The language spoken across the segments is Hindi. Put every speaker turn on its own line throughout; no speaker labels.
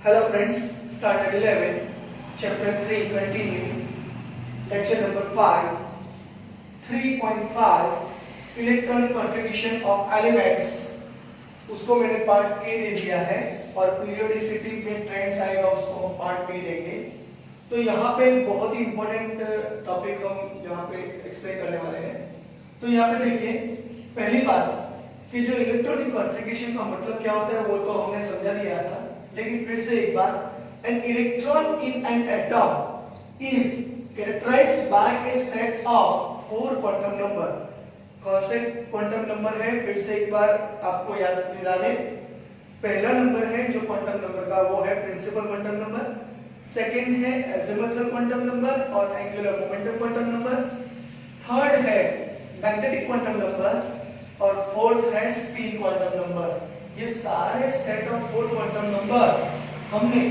Hello friends, standard 11, chapter 3 continue, lecture number 5, 3.5 electronic configuration of elements. उसको मैंने पार्ट ए दे दिया है और पीरियोडिसिटी में ट्रेंड्स आएगा उसको हम पार्ट बी देंगे। तो यहाँ पे बहुत ही इंपॉर्टेंट टॉपिक हम यहाँ पे एक्सप्लेन करने वाले हैं। तो यहाँ पे देखिए पहली बात कि जो इलेक्ट्रॉनिक कॉन्फ़िगरेशन का मतलब क्या होता है वो तो हमने समझा दिया था, लेकिन फिर से एक बार, an electron in an atom is characterized by a set of 4 quantum number। कौन से क्वांटम नंबर है फिर से एक बार आपको याद दिला दें। पहला नंबर है जो क्वांटम नंबर का वो है प्रिंसिपल क्वांटम नंबर, सेकंड है एजिमुथल क्वांटम नंबर और angular momentum quantum number, third है मैग्नेटिक क्वांटम नंबर और फोर्थ है स्पिन क्वांटम नंबर। ये सारे सेट ऑफ 4 क्वांटम नंबर हमने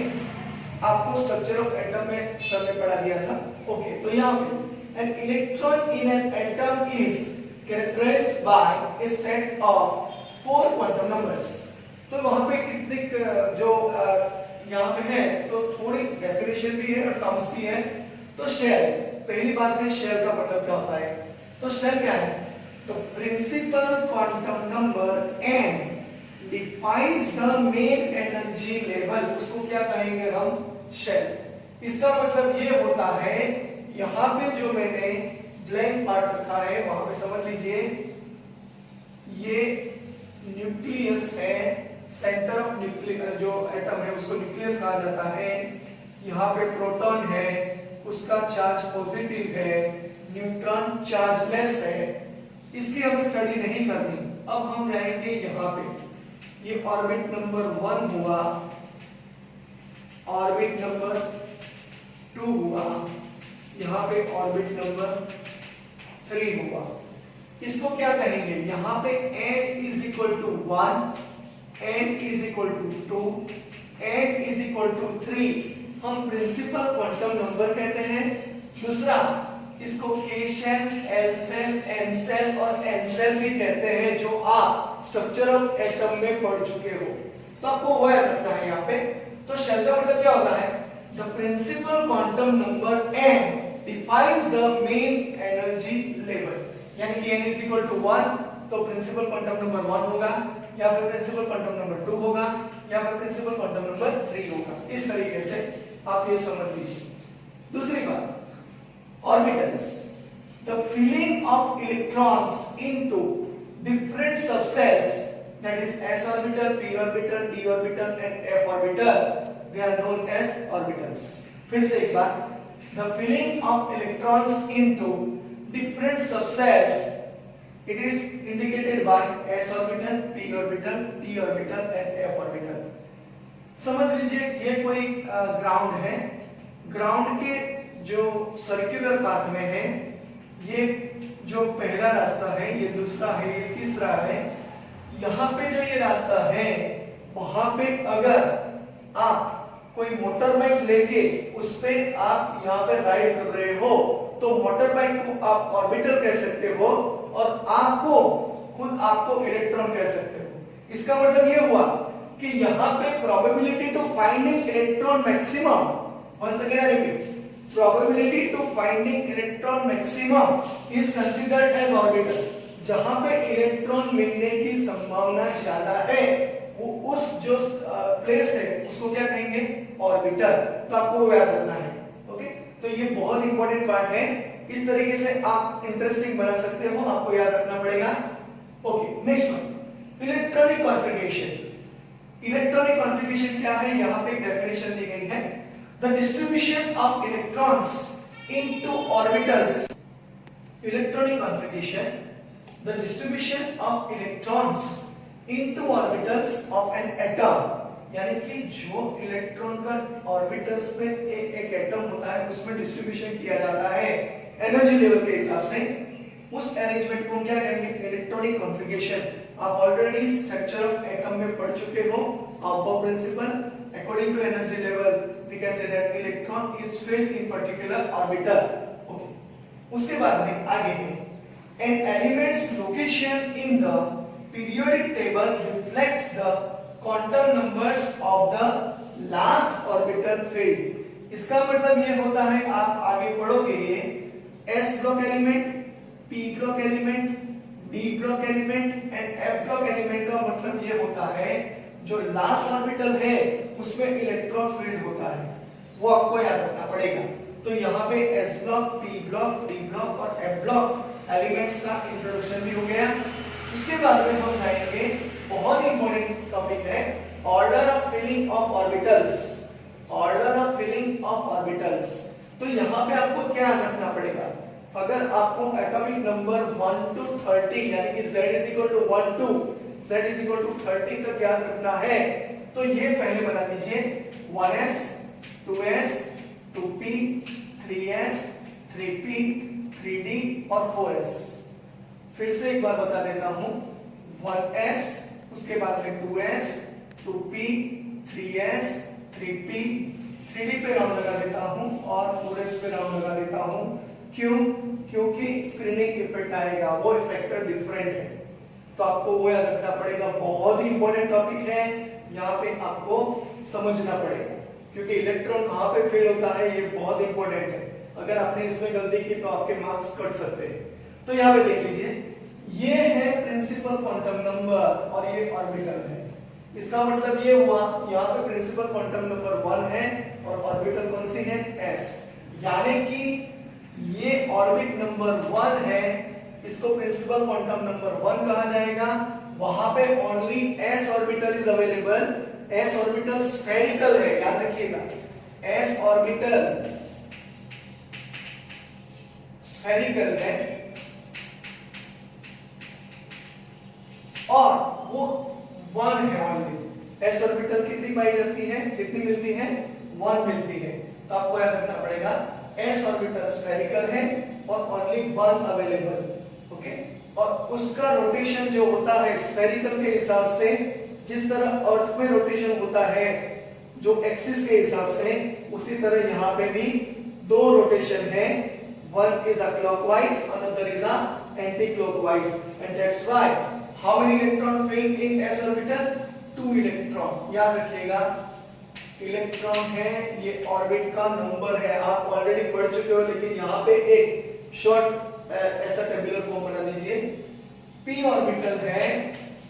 आपको स्ट्रक्चर ऑफ एटम में सर ने पढ़ा दिया था। ओके, तो यहाँ पे an electron in an atom is characterized by a set of 4 quantum numbers। तो वहां पे कितने जो यहाँ पे है तो थोड़ी डेफिनेशन भी है और टर्म्स भी है। तो शेल, पहली बात है शेल का मतलब क्या होता है। तो शेल क्या है, तो principal quantum number n defines the main energy level, उसको क्या कहेंगे हम, शेल। इसका मतलब ये होता है, यहाँ पे जो मैंने ब्लैंक पार्ट रखा है वहां पे समझ लीजिए ये न्यूक्लियस है, सेंटर ऑफ न्यूक्लियस जो एटम है उसको न्यूक्लियस कहा जाता है। यहाँ पे प्रोटॉन है, उसका चार्ज पॉजिटिव है, न्यूट्रॉन चार्जलेस है। इसकी हम स्टडी नहीं करनी। अब हम जाएंगे यहाँ पे, ये ऑर्बिट नंबर 1 हुआ, ऑर्बिट नंबर 2 हुआ, यहाँ पे ऑर्बिट नंबर 3 हुआ। इसको क्या कहेंगे, यहाँ पे n is equal to 1, n is equal to 2, n is equal to 3 हम प्रिंसिपल क्वांटम नंबर कहते हैं। दूसरा इसको k shell, l shell, m shell और n शेल भी कहते हैं, जो आप स्ट्रक्चर ऑफ एटम में पढ़ चुके हो। तो आपको वो याद रखना है यहाँ पे। तो शेल का मतलब क्या होता है, the principal quantum number n defines the main energy level, यानी कि n is equal to 1 तो प्रिंसिपल क्वांटम नंबर 1 होगा, या फिर प्रिंसिपल क्वांटम नंबर 2 होगा, या फिर प्रिंसिपल क्वांटम नंबर 3 होगा। इस तरीके से आप ये समझ लीजिए। दूसरी बात, orbitals, the filling of electrons into different subsets, that is s orbital, p orbital, d orbital and f orbital, they are known as orbitals। फिर से एक बार, the filling of electrons into different subsets, it is indicated by s orbital, p orbital, d orbital and f orbital। समझ लीजिए ये कोई ग्राउंड है, ग्राउंड के जो सर्कुलर पाथ में है, ये जो पहला रास्ता है, ये दूसरा है, ये तीसरा है। यहाँ पे जो ये रास्ता है वहां पे अगर आप कोई मोटर बाइक लेके उस पे आप यहाँ पे राइड कर रहे हो तो मोटर बाइक को आप ऑर्बिटल कह सकते हो और आपको खुद आपको इलेक्ट्रॉन कह सकते हो। इसका मतलब ये हुआ कि यहाँ पे probability to finding electron maximum, once again I repeat, probability to finding electron maximum is considered as orbital। जहां पे इलेक्ट्रॉन मिलने की संभावना ज्यादा है वो उस जो प्लेस है उसको क्या कहेंगे, ऑर्बिटल। तो आपको वो याद रखना है। ओके, तो ये बहुत इंपॉर्टेंट पार्ट है। इस तरीके से आप इंटरेस्टिंग बना सकते हो, आपको याद रखना पड़ेगा। Okay, next one, electronic configuration. Electronic configuration क्या है, यहाँ पे एक डेफिनेशन दी गई है, the distribution of electrons into orbitals। electronic configuration, the distribution of electrons into orbitals of an atom, यानी कि जो इलेक्ट्रॉन का ऑर्बिटल्स में एक एटम होता है उसमें डिस्ट्रीब्यूशन किया जाता है एनर्जी लेवल के हिसाब से, उस अरेंजमेंट को क्या कहेंगे, इलेक्ट्रॉनिक कॉन्फ़िगरेशन। आप ऑलरेडी स्ट्रक्चर ऑफ एटम में पढ़ चुके हो, of principal, according to energy level we can say that electron is filled in particular orbital। okay, उसके बाद में आगे है, an element's location in the periodic table reflects the quantum numbers of the last orbital field. इसका मतलब ये होता है, आप आगे पढ़ोगे ये s block element, p block element, d block element and f block element का मतलब ये होता है जो लास्ट ऑर्बिटल है उसमें इलेक्ट्रॉन फील्ड होता है, वो आपको याद रखना पड़ेगा। तो यहाँ पे s block, p block, d block और f ब्लॉक एलिमेंट्स का इंट्रोडक्शन भी हो गया। उसके बाद में हम जाएंगे, बहुत इंपॉर्टेंट टॉपिक है, order of filling of orbitals. Order of filling of orbitals, तो यहाँ पे आपको क्या रखना पड़ेगा, अगर आपको एटॉमिक नंबर 1 to 30 यानी कि z is equal to 1 to z is equal to 30 तक याद रखना है, तो ये पहले बना दीजिए 1s 2s 2p 3s 3p 3d और 4s। फिर से एक बार बता देता हूं, 1s, उसके बाद में 2s 2p 3s 3p 3d पे राउंड लगा देता हूं और 4s पे राउंड लगा देता हूं। क्यों? क्योंकि स्क्रीनिंग इफेक्ट आएगा, वो फैक्टर डिफरेंट है, तो आपको वो याद रखना पड़ेगा। बहुत ही इंपॉर्टेंट टॉपिक है, यहाँ पे आपको समझना पड़ेगा, क्योंकि इलेक्ट्रॉन कहाँ पे फेल होता है ये बहुत इंपॉर्टेंट है। अगर आपने इसमें गलती की तो आपके मार्क्स कट सकते हैं। तो यहाँ पे देख लीजिए, ये है प्रिंसिपल क्वांटम नंबर और ये ऑर्बिटल है। इसका मतलब ये हुआ, यहाँ पे प्रिंसिपल क्वांटम नंबर 1 है और ऑर्बिटल कौन सी है, s, यानी कि ये ऑर्बिट नंबर 1 है, इसको प्रिंसिपल क्वांटम नंबर 1 कहा जाएगा। वहां पे only s orbital is available. s orbital spherical है, याद रखिएगा, s ऑर्बिटल स्फेरिकल है और वो 1 है ओनली। s ऑर्बिटल कितनी पाई जाती है, कितनी मिलती है, 1 मिलती है। तो आपको याद रखना पड़ेगा s ऑर्बिटल स्फेरिकल है और ओनली 1 अवेलेबल। ओके, और उसका रोटेशन जो होता है स्फेरिकल के हिसाब से, जिस तरह अर्थ में रोटेशन होता है जो एक्सिस के हिसाब से, उसी तरह यहाँ पे भी 2 रोटेशन है, one is a clockwise, another is a anti-clockwise, and that's why how many electron fill in s orbital, 2 electron. याद रखिएगा, इलेक्ट्रॉन है, ये ऑर्बिट का नंबर है, आप ऑलरेडी पढ़ चुके हो, लेकिन यहाँ पे एक शॉर्ट ऐसा टेबुलर फॉर्म बना दीजिए। p ऑर्बिटल है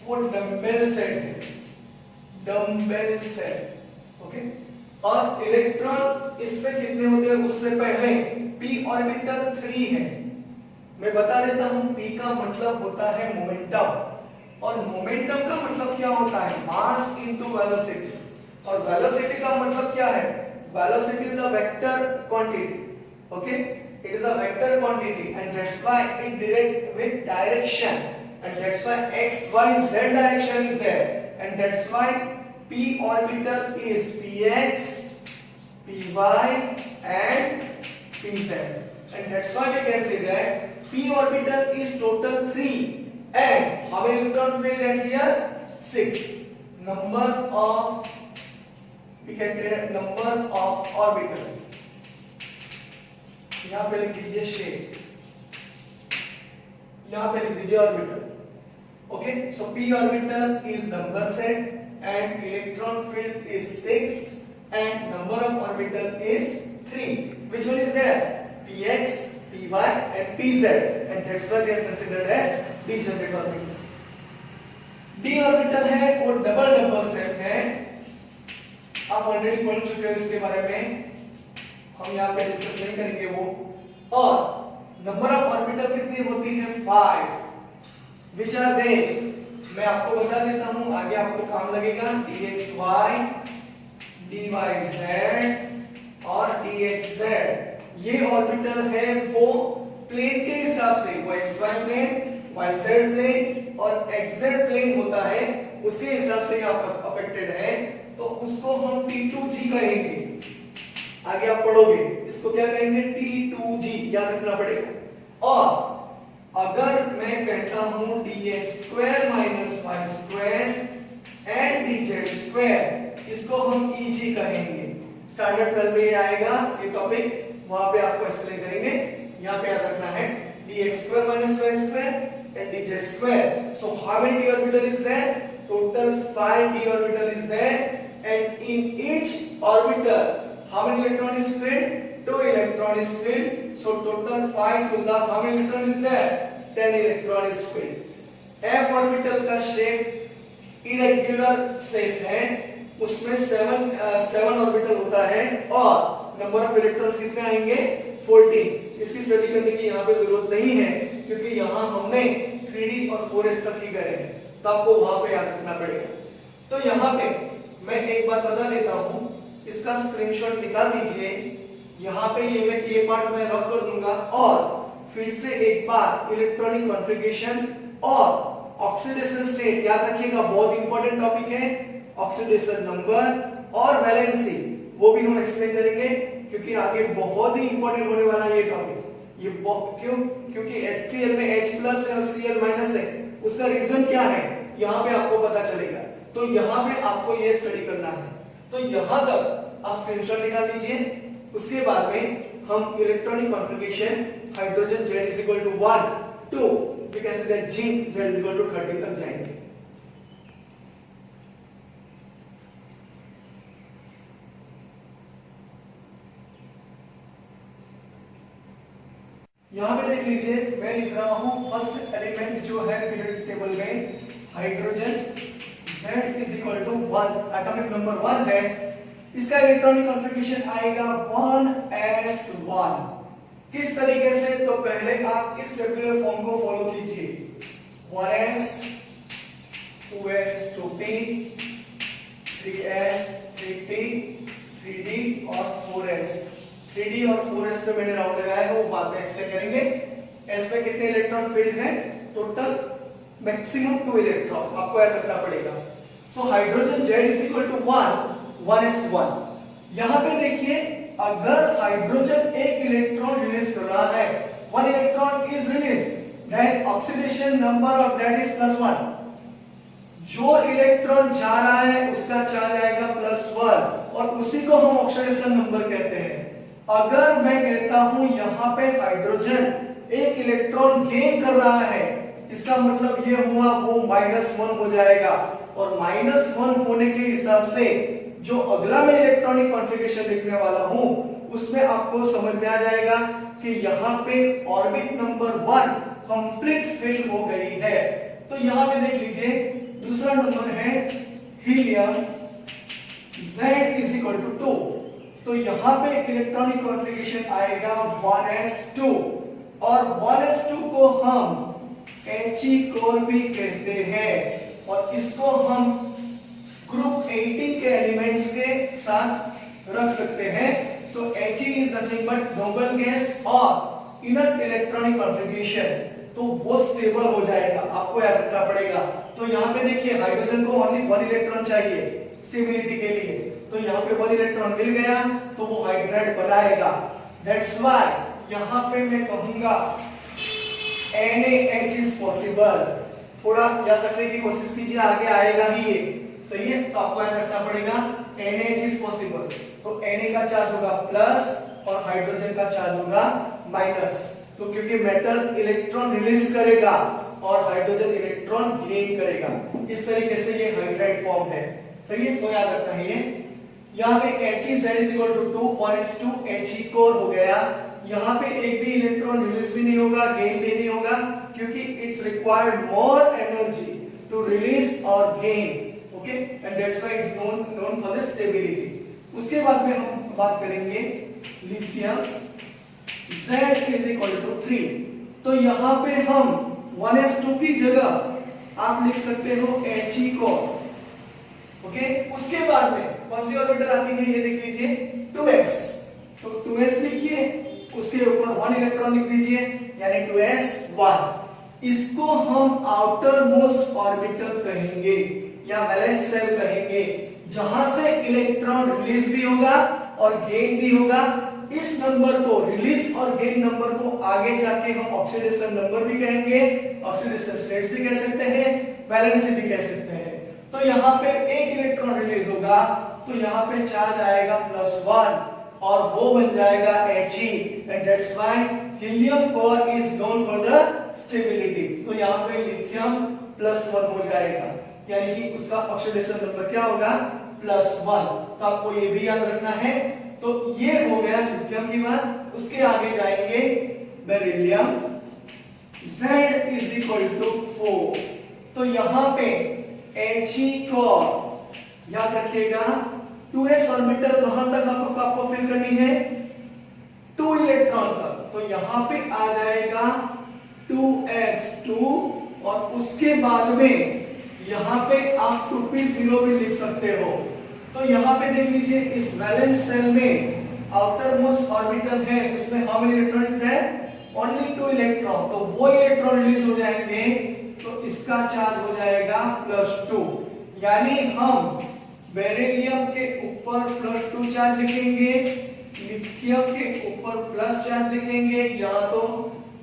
वो डंबेल सेट है, डंबेल सेट। ओके, और इलेक्ट्रॉन इसमें कितने होते हैं उससे पहले p ऑर्बिटल 3 है। मैं बता देता हूं, p का मतलब होता है मोमेंटम, और मोमेंटम का मतलब क्या होता है, मास इनटू वेलोसिटी, और वेलोसिटी का मतलब क्या है, velocity is a vector quantity. Okay, it is a vector quantity and that's why it direct with direction, and that's why x y z direction is there, and that's why p orbital is px py and pz, and that's why we can say that p orbital is total 3 and how many electron field at here, 6. Number of, we can get number of orbital, यहाँ पे लिख दीजिए शेप, यहाँ पे लिख दीजिए orbital. Okay, so p orbital is number set and electron field is 6 and number of orbital is 3. Which one is there, px py and pz, and that's why they are considered as degenerate orbital. d orbital है वो डबल नंबर सेट है, आप ऑलरेडी पढ़ चुके हो इसके बारे में, हम यहाँ पे डिस्कस नहीं करेंगे वो। और नंबर ऑफ ऑर्बिटल कितनी होती है, 5। विच आर दे, मैं आपको बता देता हूं, आगे आपको काम लगेगा, dxy dyz और dxz। ये ऑर्बिटल है वो प्लेन के हिसाब से, वो xy प्लेन, yz प्लेन और xz प्लेन होता है, उसके हिसाब से अफेक्टेड है, तो उसको हम T2g कहेंगे। आगे आप पढ़ोगे इसको क्या कहेंगे, T2g, याद रखना पड़ेगा। और अगर मैं कहता हूं dx² - y² एंड dz², इसको हम Eg कहेंगे। स्टैंडर्ड 12 में आएगा ये टॉपिक, वहां पे आपको एक्सप्लेन करेंगे। यहाँ पे याद रखना है dx² - y² and dz². So how many d orbital is there? Total 5 d orbital is there and in each orbital how many electron is filled? 2 electron is filled. So total 5 to the how many electron is there? 10 electron is filled. f orbital का शेप इरेगुलर शेप है, उसमें 7 ऑर्बिटल होता है और नंबर ऑफ इलेक्ट्रॉन्स कितने आएंगे? 14। इसकी स्टडी करने की यहाँ पे जरूरत नहीं है क्योंकि यहाँ हमने 3d और 4s तक ही करे हैं, तो आपको वहां पे याद रखना पड़ेगा। तो यहाँ पे मैं एक बात बता देता हूँ, इसका स्क्रीनशॉट निकाल दीजिए। यहाँ पे ये पार्ट मैं रफ कर दूंगा और फिर से एक बार इलेक्ट्रॉनिक कॉन्फ़िगरेशन और ऑक्सीडेशन स्टेट याद रखिएगा, बहुत इंपॉर्टेंट टॉपिक है। ऑक्सीडेशन नंबर और वैलेंसी वो भी हम एक्सप्लेन करेंगे क्योंकि आगे बहुत ही इंपॉर्टेंट होने वाला है ये टॉपिक। ये क्यों? क्योंकि HCl में H+ है और Cl- है। उसका रीजन क्या है यहाँ पे आपको पता चलेगा, तो यहाँ पे आपको ये स्टडी करना है। तो यहाँ तक आप स्क्रीनशॉट निकाल लीजिए। उसके बाद में हम electronic configuration hydrogen Z=1 2 we can say that zinc Z=30 तक जाएंगे। यहां पे देख लीजिए, मैं लिख रहा हूं फर्स्ट एलिमेंट जो है पीरियोडिक टेबल में हाइड्रोजन Z=1, एटॉमिक नंबर 1 है। इसका इलेक्ट्रॉनिक कॉन्फ़िगरेशन आएगा 1s1। किस तरीके से? तो पहले आप इस टेबुलर फॉर्म को फॉलो कीजिए। 1s 2s 2p 3s 3p 3d और 4s। 3d और 4s पे मैंने राउंड लगाया है, वो बाद में एक्सप्लेन करेंगे। s पे कितने इलेक्ट्रॉन फील्ड हैं? टोटल मैक्सिमम 2 इलेक्ट्रॉन आपको याद रखना पड़ेगा। So hydrogen Z=1 1s1। यहां पे देखिए, अगर हाइड्रोजन एक इलेक्ट्रॉन रिलीज कर रहा है, 1 electron is released, then oxidation number of that is +1। जो इलेक्ट्रॉन जा रहा है उसका चार्ज आएगा +1 और उसी को हम ऑक्सीडेशन नंबर कहते हैं। अगर मैं कहता हूं यहां पे हाइड्रोजन एक इलेक्ट्रॉन गेन कर रहा है, इसका मतलब ये हुआ वो -1 हो जाएगा और -1 होने के हिसाब से जो अगला मैं इलेक्ट्रॉनिक कॉन्फ़िगरेशन लिखने वाला हूं उसमें आपको समझ में आ जाएगा कि यहाँ पे ऑर्बिट नंबर 1 कंप्लीट फिल हो गई है। तो यहाँ पे देख लीजिए, दूसरा नंबर है हीलियम Z=2। तो यहाँ पे इलेक्ट्रॉनिक कॉन्फ़िगरेशन आएगा 1s2 और 1s2 को हम He कोर भी कहते हैं और इसको हम ग्रुप 18 के एलिमेंट्स के साथ रख सकते हैं। सो He is nothing but noble gas और इनर इलेक्ट्रॉनिक कॉन्फ़िगरेशन, तो वो स्टेबल हो जाएगा, आपको याद रखना पड़ेगा। तो यहाँ पे देखिए, हाइड्रोजन को ओनली 1 इलेक्ट्रॉन चाहिए स्टेबिलिटी के लिए, तो यहाँ पे 1 इलेक्ट्रॉन मिल गया तो वो हाइड्राइड बनाएगा। दैट्स व्हाई यहाँ पे मैं कहूंगा NaH इज पॉसिबल। थोड़ा याद रखने की कोशिश कीजिए, आगे आएगा ही ये, सही है? तो आपको याद रखना पड़ेगा NaH इज पॉसिबल। तो Na का चार्ज होगा प्लस और हाइड्रोजन का चार्ज होगा माइनस। तो क्योंकि मेटल इलेक्ट्रॉन रिलीज करेगा और हाइड्रोजन इलेक्ट्रॉन गेन करेगा, इस तरीके से ये हाइड्राइड फॉर्म है, सही है? तो याद रखना है ये। यहाँ पे HeZ=2 1s2 He कोर हो गया। यहाँ पे एक भी इलेक्ट्रॉन रिलीज भी नहीं होगा, गेन भी नहीं होगा, क्योंकि it's required more energy to release और gain. Okay, and that's why it's known for the stability. उसके बाद में हम बात करेंगे लिथियम Z=3। तो यहाँ पे हम 1s2 की जगह आप लिख सकते हो He कोर। ओके, उसके बाद में कौन सी ऑर्बिटल आती है ये देख लीजिए, 2s। तो 2s लिखिए, उसके ऊपर 1 इलेक्ट्रॉन लिख दीजिए, यानी 2s1। इसको हम आउटर मोस्ट ऑर्बिटल कहेंगे या वैलेंस शेल कहेंगे, जहां से इलेक्ट्रॉन रिलीज भी होगा और गेन भी होगा। इस नंबर को, रिलीज और गेन नंबर को आगे जाके हम ऑक्सीडेशन नंबर भी कहेंगे, ऑक्सीडेशन स्टेट्स भी कह सकते हैं, वैलेंसी भी कह सकते हैं। तो यहाँ पे एक इलेक्ट्रॉन रिलीज होगा तो यहाँ पे चार्ज आएगा +1 और वो बन जाएगा He, and that's why helium core is known for the stability। तो यहाँ पे लिथियम +1 हो जाएगा, यानी कि उसका ऑक्सीडेशन नंबर क्या होगा? +1। तो आपको ये भी याद रखना है। तो ये हो गया लिथियम की बात। उसके आगे जाएंगे बेरिलियम। Z = 4। तो यहां पे He को याद रखिएगा 2s ऑर्बिटल कहां तक आपको फिल करनी है, 2 इलेक्ट्रॉन तक। तो यहां पे आ जाएगा 2s2 और उसके बाद में यहां पे आप 2p0 भी लिख सकते हो। तो यहां पे देख लीजिए इस वैलेंस शेल में आउटर मोस्ट ऑर्बिटल है, उसमें हाउ मेनी इलेक्ट्रॉन्स है, ओनली 2 इलेक्ट्रॉन। तो वो इलेक्ट्रॉन रिलीज हो जाएंगे तो इसका चार्ज हो जाएगा +2। यानी हम बेरिलियम के ऊपर +2 चार्ज लिखेंगे, लिथियम के ऊपर प्लस चार्ज लिखेंगे, या तो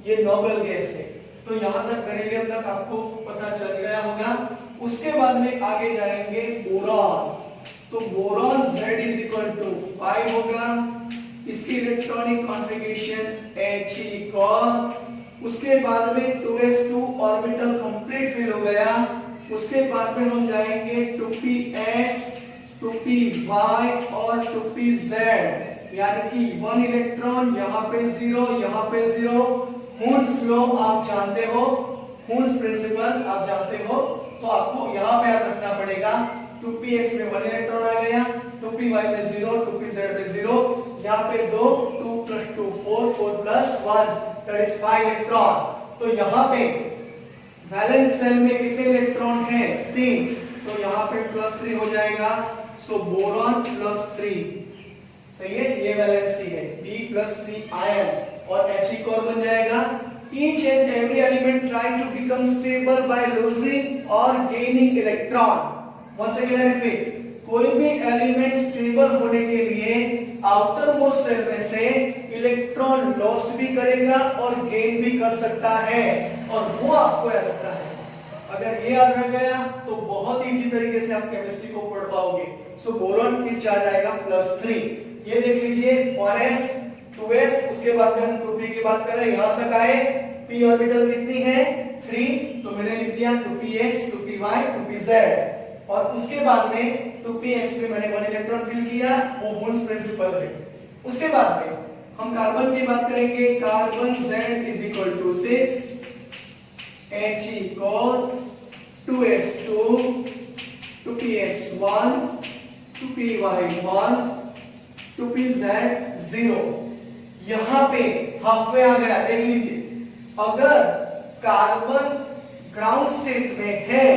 ये नोबल गैस है। तो यहां तक बेरिलियम तक आपको पता चल गया होगा। उसके बाद में आगे जाएंगे बोरॉन। तो बोरॉन Z = 5 होगा। इसकी इलेक्ट्रॉनिक कॉन्फ़िगरेशन He। उसके बाद में 2s2 ऑर्बिटल कंप्लीट फिल हो गया। उसके बाद में हम जाएंगे 2px, 2py और 2pz, यानी कि 1 इलेक्ट्रॉन, यहां पे 0, यहां पे 0। हुन्स लॉ आप जानते हो, हुन्स प्रिंसिपल आप जानते हो। तो आपको यहां पे याद रखना पड़ेगा 2px में 1 इलेक्ट्रॉन आ गया, 2py में 0, 2pz में 0, यहां पे 2 2 + 2 4, 4 + 1 दैट इज 5 इलेक्ट्रॉन। तो यहां पे वैलेंस शेल में कितने इलेक्ट्रॉन हैं, 3। तो यहां पे +3 हो जाएगा। सो बोरॉन +3 सही है, ये वैलेंसी है B+3 आयन। और He कोर बन जाएगा। Each and every element try to become stable by losing or gaining electron. Once again I repeat, कोई भी एलिमेंट स्टेबल होने के लिए आउटर मोस्ट शेल में से इलेक्ट्रॉन लॉस्ट भी करेगा और गेन भी कर सकता है, और वो आपको याद रखना है। अगर ये याद रह गया तो बहुत इजी तरीके से आप केमिस्ट्री को पढ़ पाओगे। सो बोरॉन की चार्ज आएगा +3। ये देख लीजिए 1s 2s, उसके बाद में हम 2p की बात कर रहे हैं, यहां तक आए। p ऑर्बिटल कितनी है, 3। तो मैंने लिख दिया 2px, 2py, 2pz। और उसके बाद में 2px में मैंने 1 इलेक्ट्रॉन फिल किया, वो हुन्स प्रिंसिपल है। उसके बाद में हम कार्बन की बात करेंगे। Carbon Z = 6, He core 2s2, 2px1, 2py1, 2pz0। यहां पे हाफवे आ गया। देख लीजिए, अगर कार्बन ग्राउंड स्टेट में है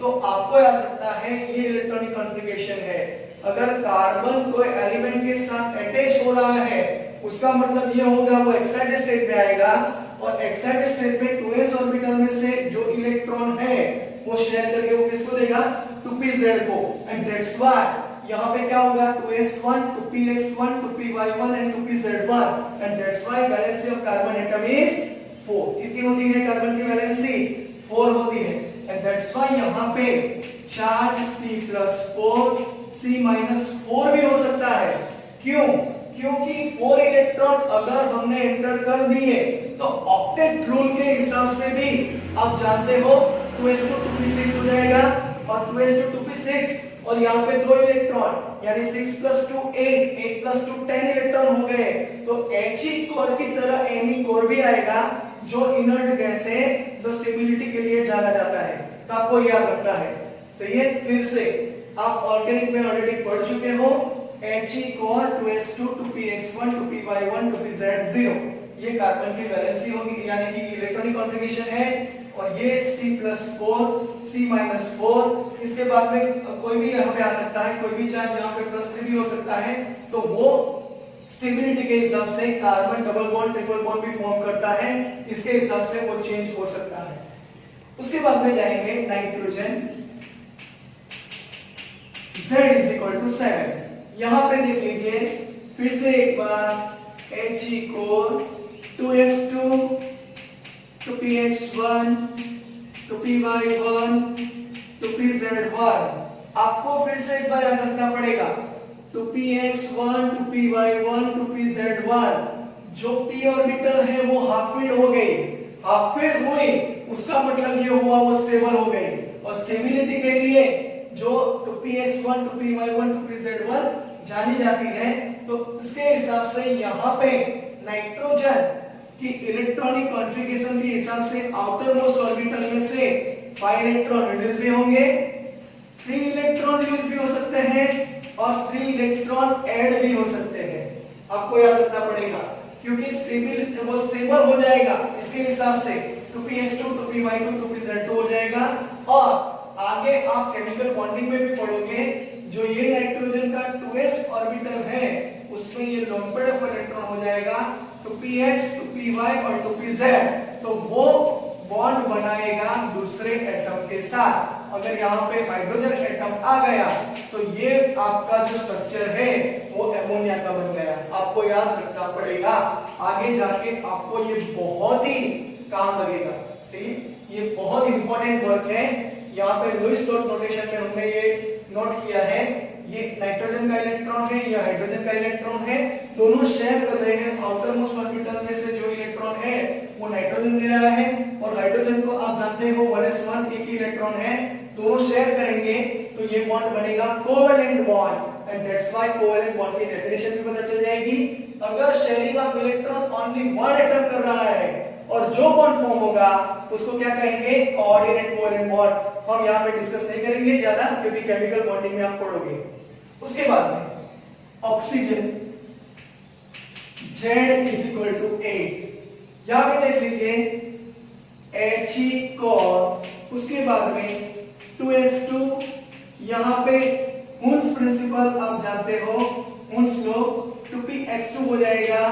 तो आपको याद रखना है ये इलेक्ट्रॉनिक कॉन्फ़िगरेशन है। अगर कार्बन कोई एलिमेंट के साथ अटैच हो रहा है, उसका मतलब ये होगा वो एक्साइटेड स्टेट में आएगा, और एक्साइटेड स्टेट में 2s ऑर्बिटल में से जो इलेक्ट्रॉन है वो शेयर करके वो किसको देगा, 2pz को। एंड दैट्स व्हाई यहां पे क्या होगा, 2s1, 2px1, 2py1 and 2pz1, and that's why valency of carbon atom is 4। कितनी होती है कार्बन की वैलेंसी, 4 होती है। एंड दैट्स व्हाई यहां पे चार्ज C+4, C-4 भी हो सकता है। क्यों, क्योंकि 4 इलेक्ट्रॉन अगर हमने एंटर कर दिए तो ऑक्टेट रूल के हिसाब से भी आप जानते हो 2s2 2p6 हो जाएगा, और 2s2 2p6, और यहाँ पे 2 इलेक्ट्रॉन यानी 6 + 2 8, 8 + 2 10 इलेक्ट्रॉन हो गए। तो He कोर की तरह Ne कोर भी आएगा, जो इनर्ट गैस है, जो स्टेबिलिटी के लिए जाना जाता है। तो आपको याद रखना है। सही है, फिर से आप ऑर्गेनिक में ऑलरेडी पढ़ चुके हो। He core 2s2 2px1 2py1 2pz0, ये कार्बन की वैलेंसी होगी, यानी कि इलेक्ट्रॉनिक कॉन्फ़िगरेशन है। और ये C+4, C-4। इसके बाद में कोई भी यहाँ पे आ सकता है, कोई भी चार्ज यहाँ पे +3 भी हो सकता है। तो वो स्टेबिलिटी के हिसाब से carbon double bond triple bond भी फॉर्म करता है, इसके हिसाब से वो चेंज हो सकता है। उसके बाद में जाएंगे नाइट्रोजन। Z = 7। यहां पे देख लीजिए फिर से एक बार, He core 2s2, 2px1, 2py1, 2pz1। आपको फिर से एक बार याद रखना पड़ेगा 2px1, 2py1, 2pz1। जो p ऑर्बिटल है वो हाफ फील्ड हो गई, हाफ फील्ड हुई, उसका मतलब ये हुआ वो स्टेबल हो गई। और स्टेबिलिटी के लिए जो 2px1 2py1 2pz1 जानी जाती है, तो इसके हिसाब से यहाँ पे नाइट्रोजन की इलेक्ट्रॉनिक कॉन्फ़िगरेशन के हिसाब से आउटर मोस्ट ऑर्बिटल में से 5 इलेक्ट्रॉन रिलीज भी होंगे, 3 इलेक्ट्रॉन रिलीज भी हो सकते हैं और 3 इलेक्ट्रॉन ऐड भी हो सकते हैं। आपको याद रखना पड़ेगा क्योंकि स्टेबल हो जाएगा इसके हिसाब से 2px2 2py2 2pz2 हो जाएगा। और आगे आप केमिकल बॉन्डिंग में भी पढ़ोगे, जो ये नाइट्रोजन का 2s ऑर्बिटल है उसमें ये लोन पेयर ऑफ इलेक्ट्रॉन हो जाएगा 2px 2py और 2pz, तो वो बॉन्ड बनाएगा दूसरे एटम के साथ। अगर यहाँ पे हाइड्रोजन एटम आ गया तो ये आपका जो स्ट्रक्चर है वो अमोनिया का बन गया। आपको याद रखना पड़ेगा, आगे जाके आपको ये बहुत ही काम लगेगा। सही, ये बहुत इंपॉर्टेंट वर्क है। यहाँ पे लुईस डॉट नोटेशन में हमने ये नोट किया है, ये नाइट्रोजन का इलेक्ट्रॉन है, ये हाइड्रोजन का इलेक्ट्रॉन है, दोनों शेयर कर रहे हैं। आउटर मोस्ट ऑर्बिटल में से जो इलेक्ट्रॉन है वो नाइट्रोजन दे रहा है और हाइड्रोजन को आप जानते हो 1s1 एक ही इलेक्ट्रॉन है, दोनों शेयर करेंगे तो ये बॉन्ड बनेगा covalent bond. And that's why covalent bond की डेफिनेशन भी पता चल जाएगी। अगर sharing of electron only one atom कर रहा है और जो बॉन्ड फॉर्म होगा उसको क्या कहेंगे, कोऑर्डिनेट कोवेलेंट बॉन्ड। हम यहाँ पे डिस्कस नहीं करेंगे ज्यादा क्योंकि केमिकल बॉन्डिंग में आप पढ़ोगे। उसके बाद में oxygen Z is equal to 8, यहाँ पे देख लीजिए He कोर, उसके बाद में 2s2, यहाँ पे हुन्स प्रिंसिपल आप जानते हो, हुन्स लो, 2px2 हो जाएगा,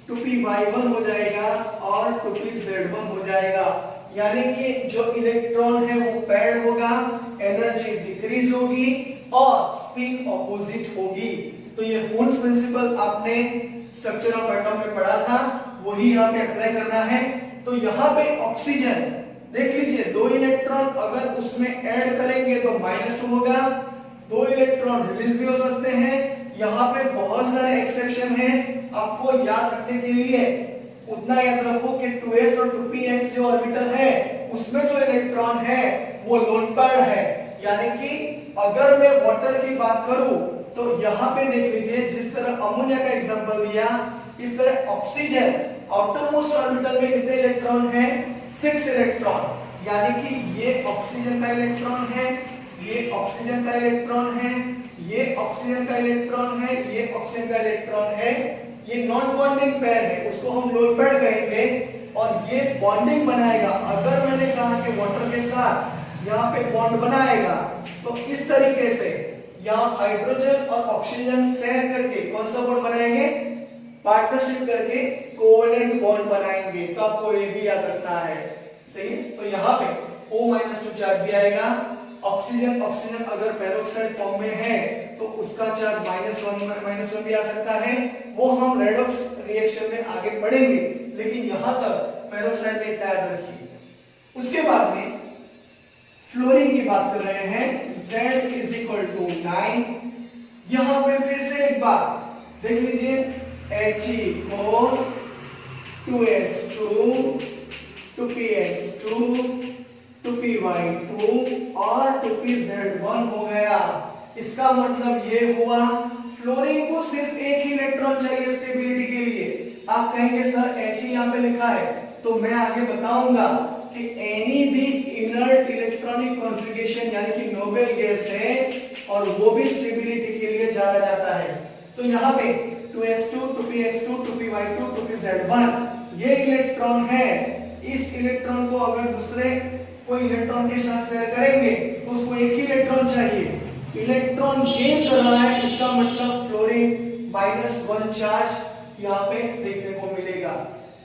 2py1 हो जाएगा और 2pz1 हो जाएगा। यानी कि जो इलेक्ट्रॉन है वो पेयर्ड होगा, एनर्जी डिक्रीज होगी और स्पिन ऑपोजिट होगी। तो ये हुन्स प्रिंसिपल आपने स्ट्रक्चर ऑफ एटम में पढ़ा था, वही यहाँ पे अप्लाई करना है। तो यहाँ पे ऑक्सीजन देख लीजिए, 2 इलेक्ट्रॉन अगर उसमें ऐड करेंगे तो -2 होगा, 2 इलेक्ट्रॉन रिलीज भी हो सकते हैं। यहाँ पे बहुत सारे एक्सेप्शन हैं, आपको याद रखने के लिए उतना याद रखो कि 2s और 2px जो ऑर्बिटल है उसमें जो इलेक्ट्रॉन है वो लोन पेयर है। यानी कि अगर मैं वाटर की बात करूं तो यहाँ पे देख लीजिए, जिस तरह अमोनिया का एग्जांपल दिया, इस तरह ऑक्सीजन आउटर मोस्ट ऑर्बिटल में कितने इलेक्ट्रॉन हैं, 6 इलेक्ट्रॉन। यानी कि ये ऑक्सीजन का इलेक्ट्रॉन है, ये ऑक्सीजन का इलेक्ट्रॉन है, ये ऑक्सीजन का इलेक्ट्रॉन है, ये ऑक्सीजन का इलेक्ट्रॉन है। ये नॉन बॉन्डिंग पेयर है, उसको हम लोन पेयर कहेंगे और ये बॉन्डिंग बनाएगा। अगर मैंने कहा कि वाटर के साथ यहाँ पे बॉन्ड बनाएगा तो इस तरीके से यहाँ हाइड्रोजन और ऑक्सीजन शेयर करके कौन सा बॉन्ड बनाएंगे, पार्टनरशिप करके कोवेलेंट बॉन्ड बनाएंगे। तो आपको ये भी याद रखना है। सही, तो यहाँ पे O- चार्ज भी आएगा। ऑक्सीजन अगर पेरोक्साइड फॉर्म में है तो उसका चार्ज -1 भी आ सकता है, वो हम रेडॉक्स रिएक्शन में आगे पढ़ेंगे, लेकिन यहां तक पेरोक्साइड में याद रखिए। उसके बाद में फ्लोरीन की बात कर रहे हैं, Z is equal to 9। यहां पे फिर से एक बात देख लीजिए, He4 2s2 2px2 2py2 और 2pz1 हो गया। इसका मतलब ये हुआ फ्लोरीन को सिर्फ एक ही इलेक्ट्रॉन चाहिए स्टेबिलिटी के लिए। आप कहेंगे सर He यहाँ पे लिखा है, तो मैं आगे बताऊंगा कि एनी भी इनर्ट इलेक्ट्रॉनिक कॉन्फ़िगरेशन यानी कि नोबेल गैस है और वो भी स्टेबिलिटी के लिए जाना जाता है। तो यहाँ पे 2s2 2px2 2py2 2pz1 ये इलेक्ट्रॉन है। इस इलेक्ट्रॉन को अगर दूसरे कोई इलेक्ट्रॉन के साथ शेयर करेंगे तो उसको एक ही इलेक्ट्रॉन चाहिए। इलेक्ट्रॉन गेन कर रहा है, इसका मतलब फ्लोरीन -1 चार्ज यहाँ पे देखने को मिलेगा।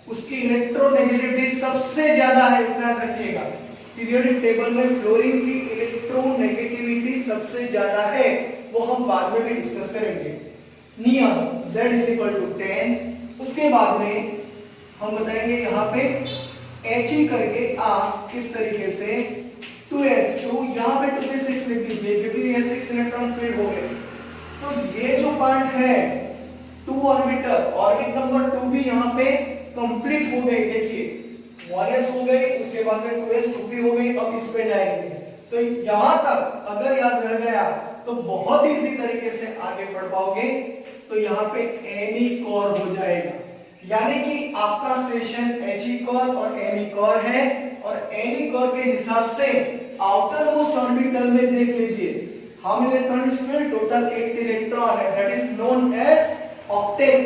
उसकी इलेक्ट्रोनेगेटिविटी सबसे ज्यादा है, याद रखिएगा। पीरियोडिक टेबल में फ्लोरीन की इलेक्ट्रोनेगेटिविटी सबसे ज्यादा है, वो हम बाद में भी डिस्कस करेंगे। नियम Z is equal to 10। उसके बाद में हम बताएंगे यहाँ पे He करके आप इस तरीके से 2s2 यहाँ पे 2p6 लिख दीजिए क्योंकि ये 6 इलेक्ट्रॉन फील्ड हो गए। तो ये जो पार्ट है 2 ऑर्बिटल, ऑर्बिट नंबर 2 भी यहाँ पे कंप्लीट हो गई। देखिए 1s हो गई, उसके बाद में 2s 2p हो गई। अब इस पे जाएंगे तो यहां तक अगर याद रह गया तो बहुत ही इजी तरीके से आगे बढ़ पाओगे। तो यहाँ पे एनी कोर हो जाएगा, यानी कि आपका स्टेशन एची कोर और एनी कोर है, और एनी कोर के हिसाब से आउटर मोस्ट ऑर्बिटल में देख लीजिए how many electron is filled, total 8 electron है, that is known as octet.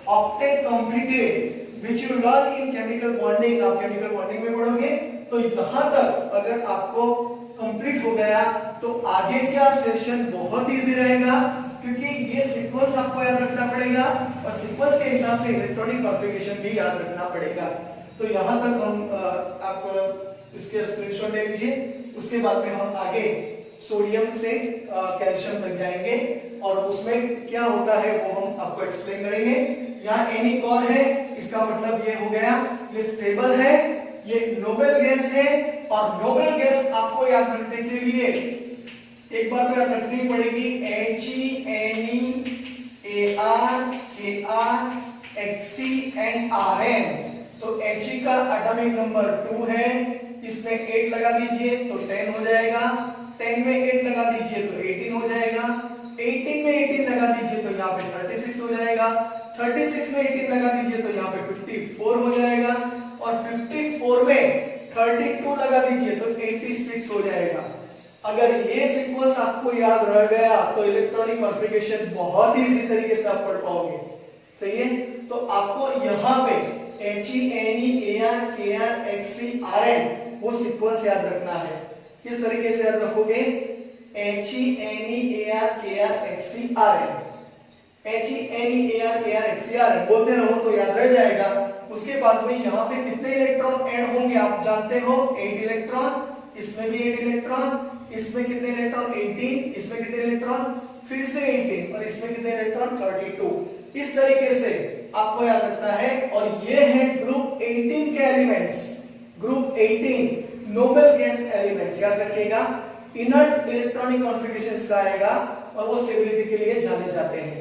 Octet completed which you learn in chemical bonding, आप केमिकल बॉन्डिंग में पढ़ोगे। तो यहां तक अगर आपको कंप्लीट हो गया तो आगे क्या सेशन बहुत इजी रहेगा, क्योंकि ये सीक्वेंस आपको याद रखना पड़ेगा और सीक्वेंस के हिसाब से इलेक्ट्रॉनिक कॉन्फ़िगरेशन भी याद रखना पड़ेगा। तो यहां तक हम आप इसके स्क्रीनशॉट ले लीजिए। उसके बाद में हम आगे सोडियम से कैल्शियम तक जाएंगे और उसमें क्या होता है वो हम आपको एक्सप्लेन करेंगे। यहाँ एनी कोर है, इसका मतलब ये हो गया ये स्टेबल है, ये नोबेल गैस है, और नोबेल गैस आपको याद रखने के लिए एक बार तो याद रखनी पड़ेगी HeArKrHcNRn। तो He का एटॉमिक नंबर 2 है, इसमें 8 लगा दीजिए तो 10 हो जाएगा, 10 में 8 लगा दीजिए तो 18 हो जाएगा, 18 में 18 लगा दीजिए तो यहाँ पे 36 हो जाएगा, 36 में 18 लगा दीजिए तो यहाँ पे 54 हो जाएगा, और 54 में 32 लगा दीजिए तो 86 हो जाएगा। अगर ये सीक्वेंस आपको याद रह गया तो इलेक्ट्रॉनिक कॉन्फ़िगरेशन बहुत ही इजी तरीके से आप पढ़ पाओगे। सही है, तो आपको यहाँ पे HeArKrHcRn वो सीक्वेंस याद रखना है। किस तरीके से याद रखोगे? HeArKrHcRn बोलते रहो तो याद रह जाएगा। उसके बाद में यहाँ पे कितने इलेक्ट्रॉन ऐड होंगे आप जानते हो, 8 इलेक्ट्रॉन, इसमें भी 8 इलेक्ट्रॉन, इसमें कितने इलेक्ट्रॉन 18, इसमें कितने इलेक्ट्रॉन फिर से 18, और इसमें कितने इलेक्ट्रॉन 32। इस तरीके से आपको याद रखना है। और ये है ग्रुप 18 के elements, group 18 noble gas elements याद रखिएगा। इनर्ट इलेक्ट्रॉनिक कॉन्फ़िगरेशन इसका आएगा और वो स्टेबिलिटी के लिए जाने जाते हैं।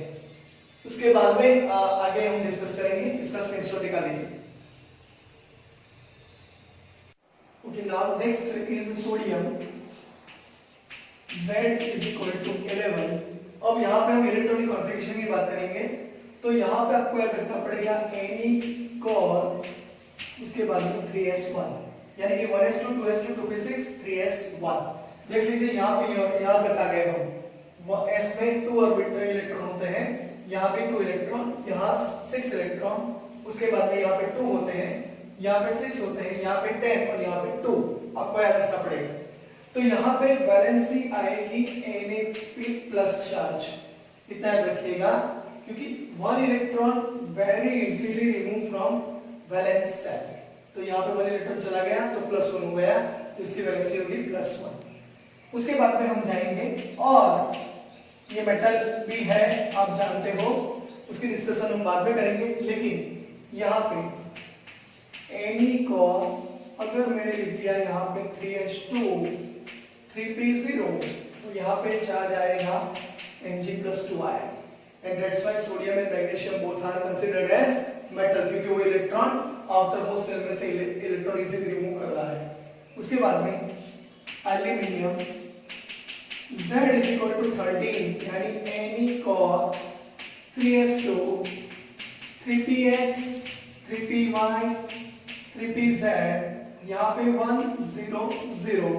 उसके बाद में आगे हम डिस्कस करेंगे, इसका स्क्रीनशॉट निकाल लीजिए। Okay, now next is sodium. Z is equal to 11. अब यहाँ पे हम इलेक्ट्रॉनिक कॉन्फ़िगरेशन की बात करेंगे। तो यहाँ पे आपको याद रखना पड़ेगा Ni कोर, उसके बाद में 3s1, यानी कि 1s2 2s2 2p6 3s1। देख लीजिए यहाँ पे याद रखा गया हम s में 2 ऑर्बिटल इलेक्ट्रॉन होते हैं, यहाँ पे 2 इलेक्ट्रॉन, यहाँ 6 इलेक्ट्रॉन, उसके बाद में यहाँ पे 2 होते हैं, यहाँ पे 6 होते हैं, यहाँ पे 10 और यहाँ पे 2, आपको याद रखना पड़ेगा। तो यहाँ पे वैलेंसी आएगी Na प्लस चार्ज, इतना याद रखिएगा, क्योंकि 1 electron very easily remove from valence shell. तो यहाँ पे 1 इलेक्ट्रॉन चला गया तो +1 हो गया, तो इसकी वैलेंसी होगी +1। उसके बाद में हम जाएंगे, और ये मेटल भी है आप जानते हो, उसकी डिस्कशन हम बाद में करेंगे। लेकिन यहाँ पे Ni को अगर मैंने लिख दिया यहाँ पे 3s2 3p0, तो यहाँ पे चार्ज आएगा Mg+2 ion, and that's why sodium and magnesium both are considered as metal, क्योंकि वो इलेक्ट्रॉन आउटर मोस्ट सेल में से इलेक्ट्रॉन इजीली रिमूव कर रहा है। उसके बाद में aluminium Z is equal to 13, यानी Ni को 3s2 3px 3py 3pz, यहाँ पे 1 0 0,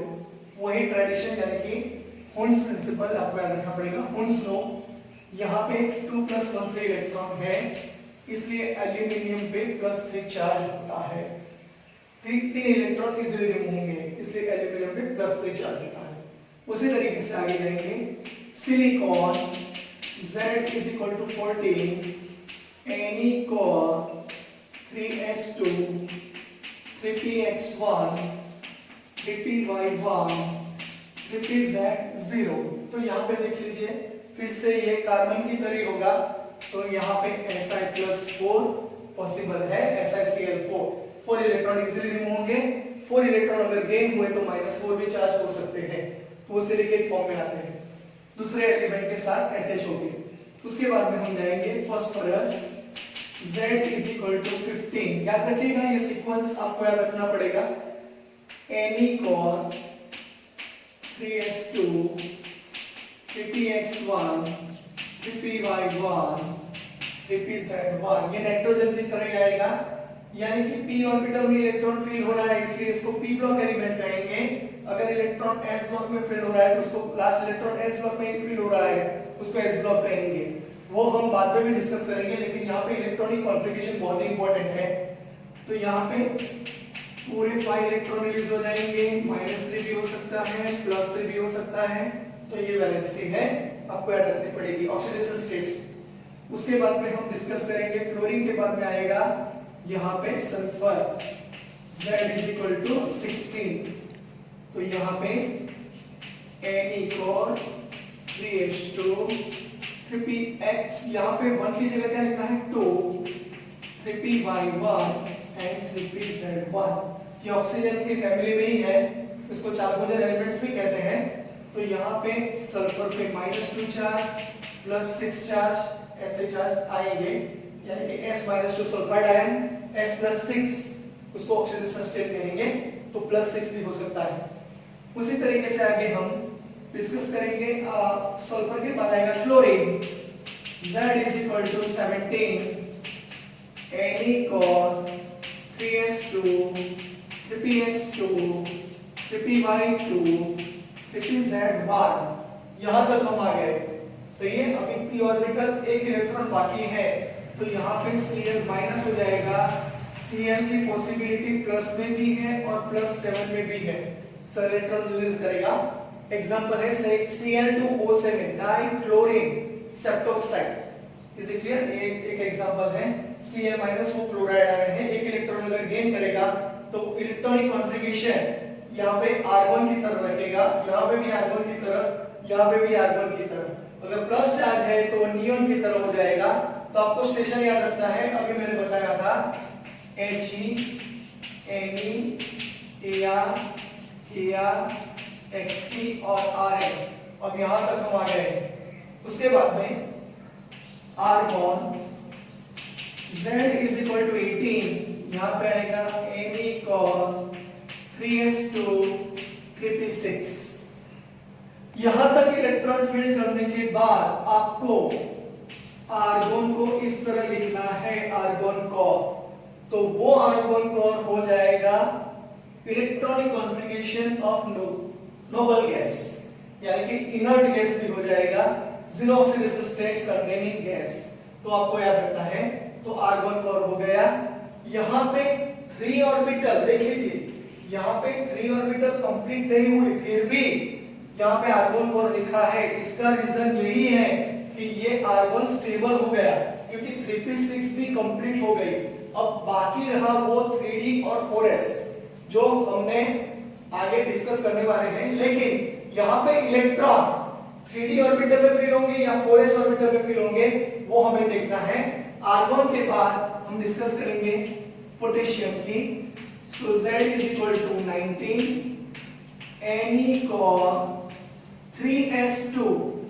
वही ट्रेडिशन यानी कि हुन्स प्रिंसिपल आपको याद रखना पड़ेगा, हुन्स लॉ। यहाँ पे 2 + 1 3 इलेक्ट्रॉन है, इसलिए एल्यूमिनियम पे +3 चार्ज होता है। 3 इलेक्ट्रॉन इजीली रिमूव होंगे, इसलिए एल्यूमिनियम पे +3 चार्ज होता है। उसी तरीके से आगे जाएंगे, silicon Z is equal to 14, Ni को 3s2 3px1 3py1 3pz0। तो यहाँ पे देख लीजिए फिर से ये कार्बन की तरह होगा, तो यहाँ पे Si+4 पॉसिबल है, SiCl4, 4 इलेक्ट्रॉन इजीली रिमूव होंगे। 4 इलेक्ट्रॉन अगर गेन हुए तो -4 भी चार्ज हो सकते हैं, तो वो सिलिकेट फॉर्म में आते हैं, दूसरे एलिमेंट के साथ अटैच होंगे। उसके बाद में हम जाएंगे phosphorus Z is equal to 15, याद रखिएगा ये सीक्वेंस आपको याद रखना पड़ेगा। Ni को 3s2 3px1 3py1 3pz1, ये नाइट्रोजन की तरह आएगा, यानी कि p ऑर्बिटल में इलेक्ट्रॉन फिल हो रहा है इसलिए इसको p ब्लॉक एलिमेंट कहेंगे। अगर इलेक्ट्रॉन s ब्लॉक में फिल हो रहा है तो उसको लास्ट इलेक्ट्रॉन s ब्लॉक में फिल हो रहा है उसको s ब्लॉक कहेंगे। वो हम बाद में भी डिस्कस करेंगे, लेकिन यहाँ पे इलेक्ट्रॉनिक कॉन्फ़िगरेशन बहुत ही इंपॉर्टेंट है। तो यहाँ पे पूरे 5 इलेक्ट्रॉन रिलीज हो जाएंगे, -3 भी हो सकता है, +3 भी हो सकता है। तो ये वैलेंसी है, आपको याद रखनी पड़ेगी। ऑक्सीडेशन स्टेट्स उसके बाद में हम डिस्कस करेंगे। फ्लोरीन के बाद में आएगा यहाँ पे सल्फर, Z = 16। तो यहाँ पे Na 3H2 3px, यहाँ पे 1 की जगह क्या लिखना है 2, 3py1 एंड 3pz1। ये ऑक्सीजन की फैमिली में ही है, इसको चार्बोनिल एलिमेंट्स भी कहते हैं। तो यहाँ पे सल्फर पे -2 चार्ज +6 चार्ज ऐसे चार्ज आएंगे, यानी कि S-2 सल्फाइड आयन, S+6 उसको ऑक्सीडेशन स्टेट कहेंगे, तो +6 भी हो सकता है। उसी तरीके से आगे हम डिस्कस करेंगे। सल्फर के बाद आएगा chlorine, Z = 17 Na 3s2 3px2 3py2 3pz1। यहां तक हम आ गए, सही है। अभी p ऑर्बिटल एक इलेक्ट्रॉन बाकी है, तो यहाँ पे Cl माइनस हो जाएगा। Cl की पॉसिबिलिटी प्लस में भी है और +7 में भी है, सर इलेक्ट्रॉन रिलीज करेगा। एग्जांपल है Cl2O7 dichlorine septoxide. Is it clear? एक एग्जांपल है। Cl- वो क्लोराइड आयन है, एक इलेक्ट्रॉन अगर गेन करेगा तो इलेक्ट्रॉनिक कॉन्फ़िगरेशन यहाँ पे R1 की तरह रखेगा, यहाँ पे भी R1 की तरह, यहाँ पे भी R1 की तरह। अगर प्लस चार्ज है तो नियॉन की तरह हो जाएगा। तो आपको स्टेशन याद रखना है, अभी मैंने बताया था He, Ne, Ar, Kr, Xc और Rn। अब यहां तक हम आ गए। उसके बाद में आर्गन, Z = 18, यहाँ पे आएगा Na 3s2 3p6। यहां तक इलेक्ट्रॉन फील्ड करने के बाद आपको आर्गन को इस तरह लिखना है, आर्गन कोर। तो वो आर्गन कोर हो जाएगा electronic configuration of noble gas, यानी कि इनर्ट गैस भी हो जाएगा, zero oxidation states containing gas. तो आपको याद रखना है। तो आर्गन कोर हो गया। यहाँ पे 3 ऑर्बिटल देख लीजिए, यहाँ पे 3 ऑर्बिटल कंप्लीट नहीं हुए, फिर भी यहाँ पे आर्गन कोर लिखा है। इसका रीजन यही है कि ये आर्गन स्टेबल हो गया, क्योंकि 3p6 भी कंप्लीट हो गई। अब बाकी रहा वो 3d और 4s जो हमने आगे डिस्कस करने वाले हैं। लेकिन यहाँ पे इलेक्ट्रॉन 3d ऑर्बिटल में फिल होंगे या 4s ऑर्बिटल में फिल होंगे, वो हमें देखना है। आर्गन के बाद हम डिस्कस करेंगे पोटेशियम की। सो Z = 19 Na 3s2,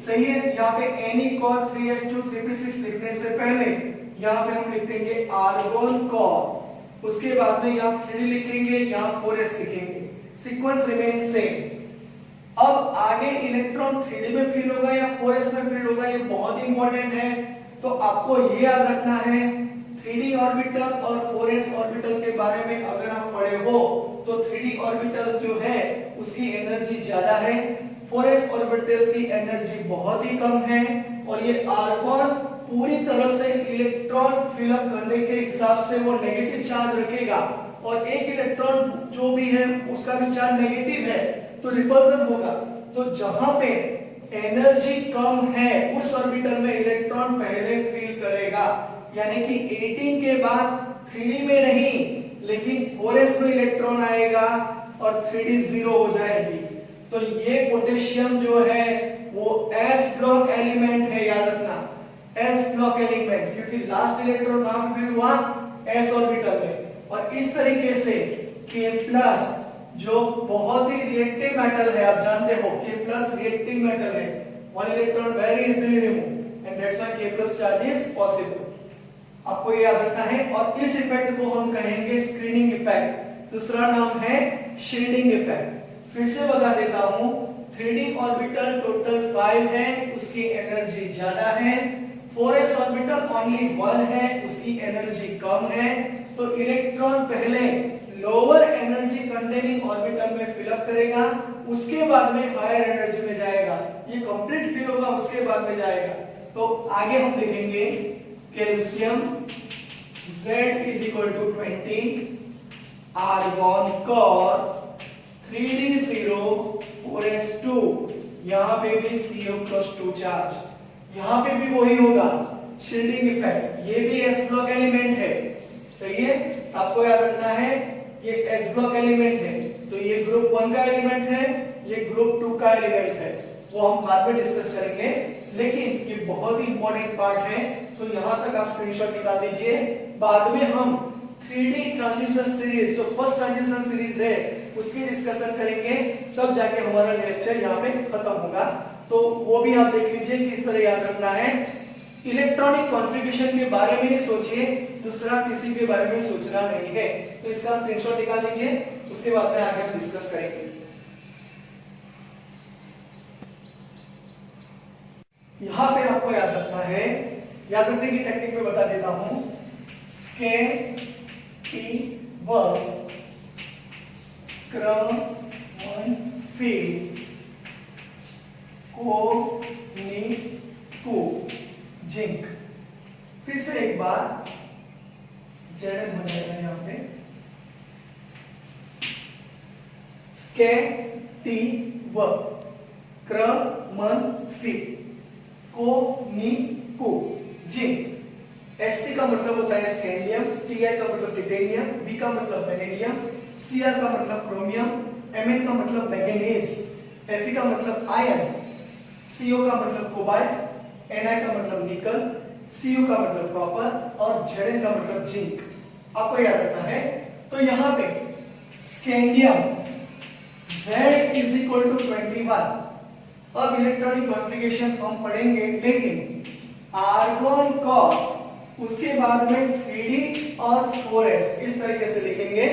सही है। यहाँ पे Na 3s2 3p6 लिखने से पहले यहाँ पे हम लिख देंगे आर्गन कोर, उसके बाद में यहाँ 3d लिखेंगे, यहाँ 4s लिखेंगे, सीक्वेंस रिमेन सेम। अब आगे इलेक्ट्रॉन 3d में फिल होगा या 4s में फिल होगा, ये बहुत इंपॉर्टेंट है। तो आपको ये याद रखना है, 3d ऑर्बिटल और 4s ऑर्बिटल के बारे में अगर आप पढ़े हो तो 3d ऑर्बिटल जो है उसकी एनर्जी ज्यादा है, 4s ऑर्बिटल की एनर्जी बहुत ही कम है। और ये आर्गन पूरी तरह से इलेक्ट्रॉन फिलअप करने के हिसाब से वो नेगेटिव चार्ज रखेगा, और एक इलेक्ट्रॉन जो भी है उसका भी चार्ज नेगेटिव है, तो रिपल्सन होगा। तो जहां पे एनर्जी कम है उस ऑर्बिटल में इलेक्ट्रॉन पहले फिल करेगा, यानी कि 18 के बाद 3d में नहीं लेकिन 4s में इलेक्ट्रॉन आएगा और 3d 0 हो जाएगी। तो ये पोटेशियम जो है वो s ब्लॉक एलिमेंट है, याद रखना s ब्लॉक एलिमेंट, क्योंकि लास्ट इलेक्ट्रॉन कहां पे फिल हुआ, s ऑर्बिटल में। और इस तरीके से K+ जो बहुत ही रिएक्टिव मेटल है, आप जानते हो K+ रिएक्टिव मेटल है, one electron very easily remove and that's why K+ charge is possible. आपको ये याद रखना है। और इस इफेक्ट को हम कहेंगे स्क्रीनिंग इफेक्ट, दूसरा नाम है शील्डिंग इफेक्ट। फिर से बता देता हूं, 3d ऑर्बिटल टोटल 5 है, उसकी एनर्जी ज्यादा है। 4s ऑर्बिटल ओनली 1 है, उसकी एनर्जी कम है। तो इलेक्ट्रॉन पहले लोअर एनर्जी कंटेनिंग ऑर्बिटल में फिलअप करेगा, उसके बाद में हायर एनर्जी में जाएगा। ये कंप्लीट फिल होगा, उसके बाद में जाएगा। तो आगे हम देखेंगे calcium Z is equal to 20, argon core 3d0 4s2, यहाँ पे भी CO+2 चार्ज, यहाँ पे भी वही होगा शील्डिंग इफेक्ट। ये भी s ब्लॉक एलिमेंट है, सही है। आपको याद रखना है ये s ब्लॉक एलिमेंट है, तो ये ग्रुप 1 का एलिमेंट है, ये ग्रुप 2 का एलिमेंट है, वो हम बाद में डिस्कस करेंगे। लेकिन ये बहुत ही इंपॉर्टेंट पार्ट है, तो यहां तक आप स्क्रीनशॉट निकाल दीजिए। बाद में हम 3D ट्रांजिशन सीरीज, जो फर्स्ट ट्रांजिशन सीरीज है, उसकी डिस्कशन करेंगे, तब जाके हमारा लेक्चर यहाँ पे खत्म होगा। तो वो भी आप देख लीजिए किस तरह याद रखना है। इलेक्ट्रॉनिक कॉन्फ़िगरेशन के बारे में ही सोचिए, दूसरा किसी के बारे में सोचना नहीं है। तो इसका स्क्रीनशॉट निकाल लीजिए, उसके बाद में आगे हम डिस्कस करेंगे। यहां पे आपको याद रखना है, याद रखने की टेक्निक में बता देता हूं। स्केल टी वर्क क्रम वन फील्ड को नी को जिंक। फिर से एक बार जेड हो जाएगा यहां पे। स्केल टी वर्क क्रमन फील्ड को नी को जिंक। Sc का मतलब होता है स्कैंडियम, Ti का मतलब टिटेनियम, V का मतलब वेनेडियम, Cr का मतलब क्रोमियम, Mn का मतलब मैंगनीज, Fe का मतलब आयरन, Co का मतलब कोबाल्ट, Na का मतलब निकल, Cu का मतलब कॉपर और Zn का मतलब जिंक। आपको याद रखना है। तो यहाँ पे scandium Z is equal to 21। अब इलेक्ट्रॉनिक कॉन्फ़िगरेशन हम पढ़ेंगे, लेकिन आर्गन कोर उसके बाद में 3d और 4s इस तरीके से लिखेंगे।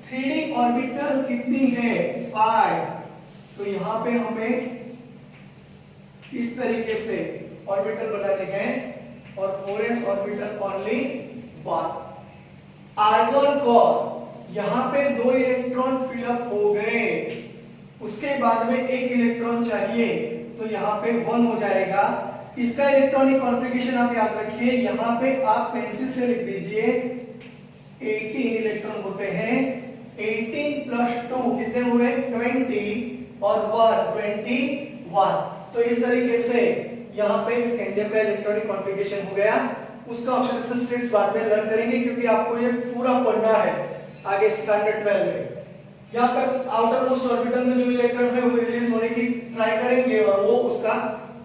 3d ऑर्बिटल कितनी है 5, तो यहां पे हमें इस तरीके से ऑर्बिटल बनाने हैं और 4s orbital only 1। Argon core यहां पे 2 इलेक्ट्रॉन फिलअप हो गए, उसके बाद में 1 इलेक्ट्रॉन चाहिए, तो यहां पे 1 हो जाएगा। इसका इलेक्ट्रॉनिक कॉन्फ़िगरेशन आप याद रखिए, यहां पे आप पेंसिल से लिख दीजिए 18 इलेक्ट्रॉन होते हैं। 18 प्लस 2 कितने हुए 20 और 1 21। तो इस तरीके से यहां पे स्कैंडियम का इलेक्ट्रॉनिक कॉन्फ़िगरेशन हो गया। उसका ऑक्सीडेशन स्टेट्स बाद में लर्न करेंगे, क्योंकि आपको ये पूरा पढ़ना है आगे स्टैंडर्ड 12 में। यहाँ पर आउटर मोस्ट ऑर्बिटल में जो इलेक्ट्रॉन है वो रिलीज होने की ट्राई करेंगे और वो उसका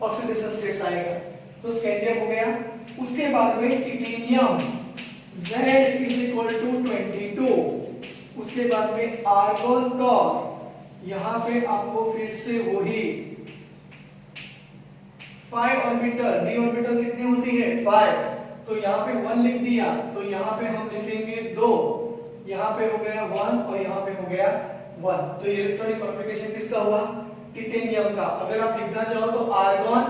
ऑक्सीडेशन स्टेट्स आएगा। तो स्कैंडियम हो गया। उसके बाद में titanium Z is equal to 22। उसके बाद में आर्गन कोर, यहाँ पे आपको फिर से वही 5 ऑर्बिटल, d ऑर्बिटल कितनी होती है 5, तो यहाँ पे 1 लिख दिया, तो यहाँ पे हम लिखेंगे 2, यहाँ पे हो गया 1 और यहाँ पे हो गया 1। तो इलेक्ट्रॉनिक कॉन्फ़िगरेशन किसका हुआ टिटेनियम का। अगर आप लिखना चाहो तो argon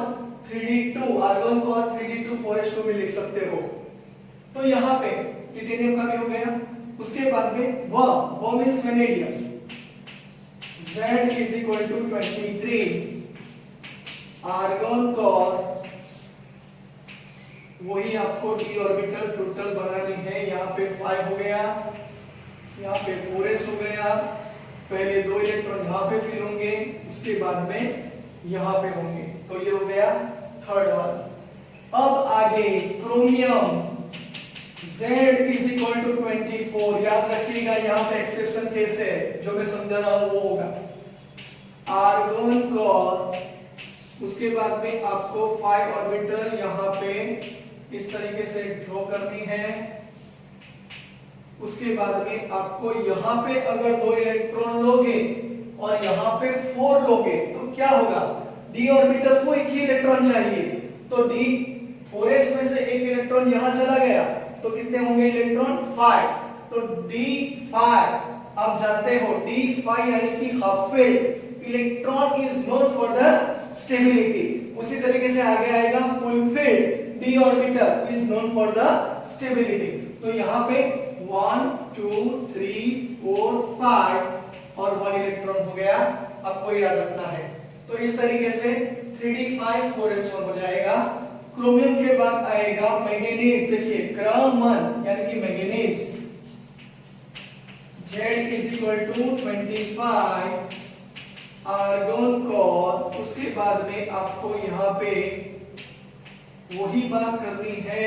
3d2, argon core 3d2 4s2 भी लिख सकते हो। तो यहाँ पे टिटेनियम का भी हो गया। उसके बाद में वो means vanadium, Z is equal to 23। Argon core वही आपको d ऑर्बिटल टोटल बनानी है। यहाँ पे 5 हो गया, यहाँ पे 4s हो गया। पहले 2 इलेक्ट्रॉन यहाँ पे फिल होंगे, उसके बाद में यहाँ पे होंगे, तो ये हो गया थर्ड वाला। अब आगे chromium Z is equal to 24। याद रखिएगा यहाँ पे एक्सेप्शन केस है, जो मैं समझा रहा हूँ वो होगा। आर्गन कोर, उसके बाद में आपको 5 ऑर्बिटल यहाँ पे इस तरीके से ड्रॉ करनी है। उसके बाद में आपको यहाँ पे अगर 2 इलेक्ट्रॉन लोगे और यहाँ पे 4 लोगे तो क्या होगा, d ऑर्बिटल को एक ही इलेक्ट्रॉन चाहिए, तो d 4s में से एक इलेक्ट्रॉन यहाँ चला गया, तो कितने होंगे इलेक्ट्रॉन 5। तो d5 आप जानते हो d5 यानी कि half fill, electron is known for the stability. उसी तरीके से आगे आएगा fulfilled d orbital is known for the stability. तो यहाँ पे 1 2 3 4 5 और 1 इलेक्ट्रॉन हो गया, आपको याद रखना है। तो इस तरीके से 3d5 4s1 हो जाएगा। क्रोमियम के बाद आएगा मैंगनीज। देखिए क्रमन यानी कि manganese, Z is equal to 25 argon core. उसके बाद में आपको यहाँ पे वही बात करनी है,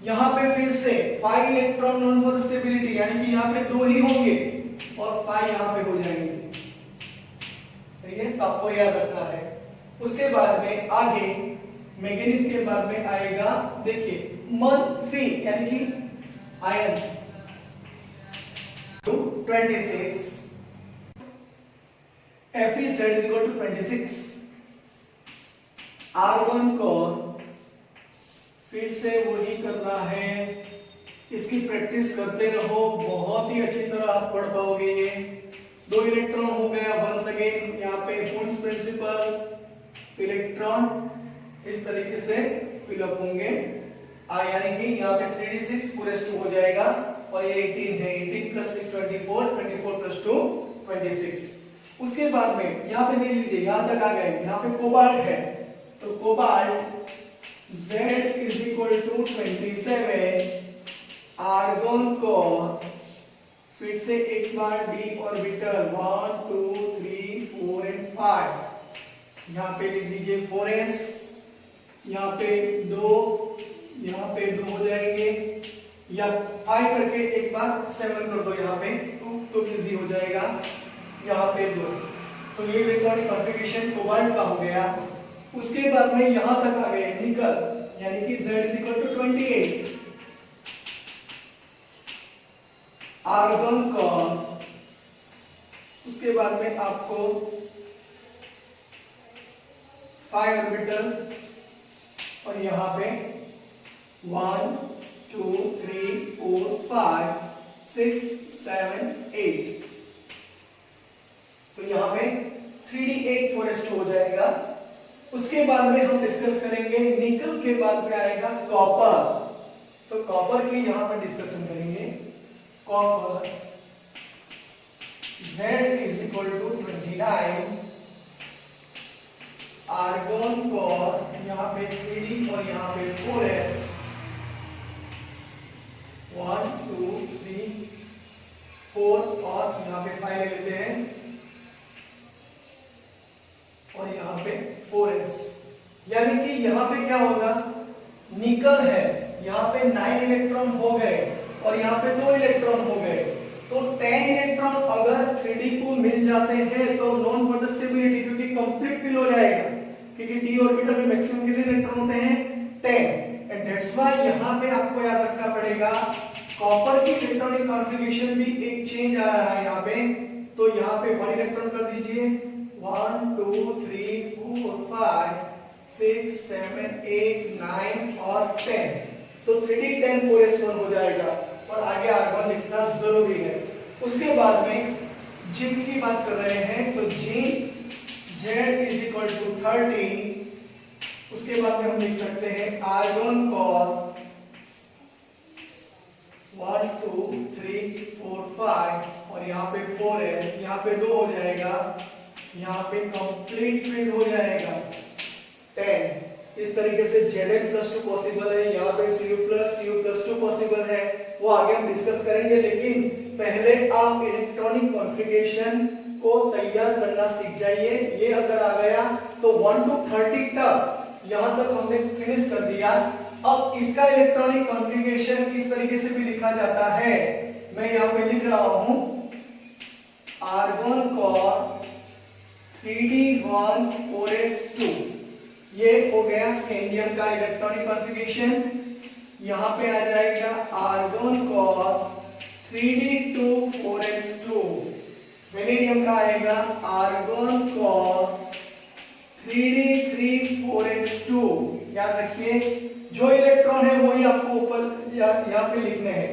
यहाँ पे फिर से 5 इलेक्ट्रॉन नॉन फॉर स्टेबिलिटी, यानी कि यहाँ पे 2 ही होंगे और 5 यहाँ पे हो जाएंगे। सही है, तो आपको याद रखना है। उसके बाद में आगे मैंगनीज के बाद में आएगा, देखिए मंफी यानी कि iron 26 FeZ is equal to 26 argon core. फिर से वही करना है, इसकी प्रैक्टिस करते रहो, बहुत ही अच्छी तरह आप पढ़ पाओगे। ये 2 इलेक्ट्रॉन हो गया, वंस अगेन यहाँ पे हुन्स प्रिंसिपल, इलेक्ट्रॉन इस तरीके से फिलअप होंगे, यानी कि यहाँ पे 3d6 पूरे 2 हो जाएगा और ये 18 है, 18 प्लस 6 24, 24 प्लस 2 26। उसके बाद में यहाँ पे देख लीजिए, यहाँ तक आ गए, यहाँ पे कोबाल्ट है, तो cobalt Z is equal to 27 argon core. फिर से एक बार d ऑर्बिटल 1 2 3 4 एंड 5, यहाँ पे लिख दीजिए 4s, यहाँ पे 2, यहाँ पे 2 हो जाएंगे, या 5 करके एक बार 7 कर दो, यहाँ पे 2 तो इजी हो जाएगा, यहाँ पे 2। तो ये इलेक्ट्रॉनिक कॉन्फ़िगरेशन कोबाल्ट का हो गया। उसके बाद में यहाँ तक आ गए निकल, यानी कि Z is equal to 28 argon core. उसके बाद में आपको 5 ऑर्बिटल और यहाँ पे 1 2 3 4 5 6 7 8, तो यहाँ पे 3d8 4s2 हो जाएगा। उसके बाद में हम डिस्कस करेंगे निकल के बाद में आएगा कॉपर, तो कॉपर की यहाँ पर डिस्कशन करेंगे। Copper Z is equal to 29 argon core, यहाँ पे 3d और यहाँ पे 4s, 1 2 3 4 और यहाँ पे 5 लेते हैं और यहाँ पे 4s, यानी कि यहाँ पे क्या होगा, निकल है, यहाँ पे 9 इलेक्ट्रॉन हो गए और यहाँ पे 2 इलेक्ट्रॉन हो गए, तो 10 इलेक्ट्रॉन अगर 3d को मिल जाते हैं तो नॉन फॉर द स्टेबिलिटी, क्योंकि कंप्लीट फिल हो जाएगा, क्योंकि d ऑर्बिटल में मैक्सिमम कितने इलेक्ट्रॉन होते हैं 10, एंड दैट्स व्हाई यहाँ पे आपको याद रखना पड़ेगा कॉपर की इलेक्ट्रॉनिक कॉन्फ़िगरेशन भी एक चेंज आ रहा है यहाँ पे। तो यहाँ पे 1 इलेक्ट्रॉन कर दीजिए, 1 2 3 4 5 6 7 8 9 और 10, तो 3d10 4s1 हो जाएगा और आगे आर्गन लिखना जरूरी है। उसके बाद में जिंक की बात कर रहे हैं, तो zinc Z is equal to 30। उसके बाद में हम लिख सकते हैं आर्गन कोर 1 2 3 4 5 और यहाँ पे 4s, यहाँ पे 2 हो जाएगा, यहाँ पे कंप्लीट फिल हो जाएगा 10। इस तरीके से Zn+2 पॉसिबल है, यहाँ पे Cu+2 पॉसिबल है, वो आगे हम डिस्कस करेंगे। लेकिन पहले आप इलेक्ट्रॉनिक कॉन्फ़िगरेशन को तैयार करना सीख जाइए। ये अगर आ गया तो 1 to 30 तक यहाँ तक हमने फिनिश कर दिया। अब इसका इलेक्ट्रॉनिक कॉन्फ़िगरेशन इस तरीके से भी लिखा जाता है, मैं यहाँ पे लिख रहा हूँ आर्गन कोर 3d1 4s2, ये हो गया स्कैंडियम का इलेक्ट्रॉनिक कॉन्फ़िगरेशन। यहाँ पे आ जाएगा argon core 3d2 4s2, vanadium का आएगा आर्गन कोर 3d3 4s2। याद रखिए जो इलेक्ट्रॉन है वही आपको ऊपर यहाँ पे लिखने हैं।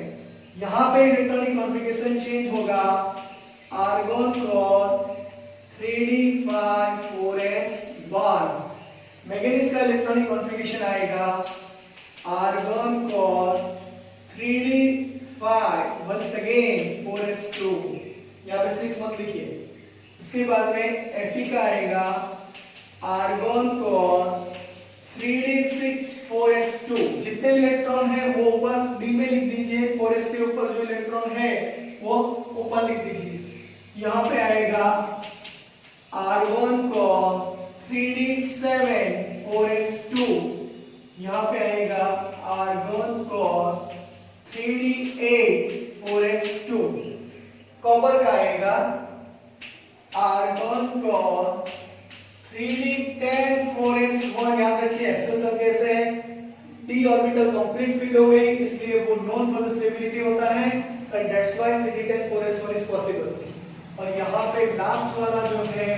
यहाँ पे इलेक्ट्रॉनिक कॉन्फ़िगरेशन चेंज होगा, argon core 3d5 4s1। Manganese का इलेक्ट्रॉनिक कॉन्फ़िगरेशन आएगा argon core 3d5 once again 4s2, यहाँ पे 6 मत लिखिए। उसके बाद में Fe का आएगा argon core 3d6 4s2। जितने इलेक्ट्रॉन है वो ऊपर डी में लिख दीजिए, 4s के ऊपर जो इलेक्ट्रॉन है वो ऊपर लिख दीजिए। यहाँ पे आएगा argon core 3d7 4s2, यहाँ पे आएगा argon core 3d8 4s2। Copper का आएगा argon core 3d10 4s1। याद रखिए एसएसएल कैसे है, d ऑर्बिटल कंप्लीट फिल हो गई इसलिए वो नॉन फॉर स्टेबिलिटी होता है, and that's why 3d10 4s1 is possible. और यहाँ पे लास्ट वाला जो है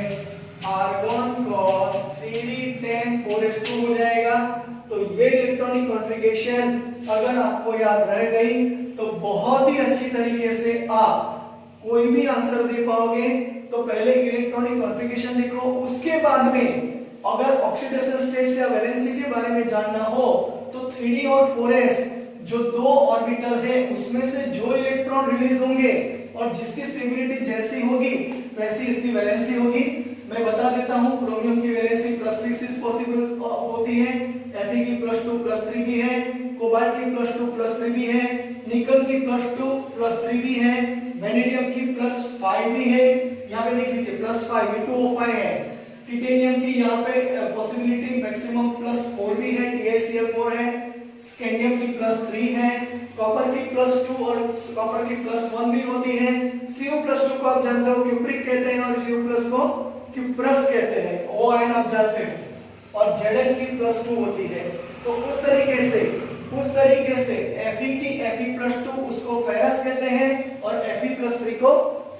argon core 3d10 4s2 हो जाएगा। तो ये इलेक्ट्रॉनिक कॉन्फ़िगरेशन अगर आपको याद रह गई तो बहुत ही अच्छी तरीके से आप कोई भी आंसर दे पाओगे। तो पहले इलेक्ट्रॉनिक कॉन्फ़िगरेशन लिखो, उसके बाद में अगर ऑक्सीडेशन स्टेट या वैलेंसी के बारे में जानना हो तो 3d और 4s जो दो ऑर्बिटल है उसमें से जो इलेक्ट्रॉन रिलीज होंगे और जिसकी स्टेबिलिटी जैसी होगी वैसी इसकी वैलेंसी होगी। मैं बता देता हूं, क्रोमियम की वैलेंसी +6 इज पॉसिबल होती है, Fe की +2 +3 भी है, कोबाल्ट की +2 +3 भी है, निकल की +2 +3 भी है, वेनेडियम की +5 भी है, यहाँ पे देख लीजिए +5 V2O5 है, टिटेनियम की यहाँ पे पॉसिबिलिटी मैक्सिमम +4 भी है, TiCl4 है, स्कैंडियम की +3 है, कॉपर की +2 और कॉपर की +1 भी होती है। Cu+2 को आप जानते हो क्यूप्रिक कहते हैं और Cu+ को क्यूप्रस कहते हैं, O आयन आप जानते हो, और Zn की +2 होती है। तो उस तरीके से Fe की Fe+2 उसको फेरस कहते हैं और Fe+3 को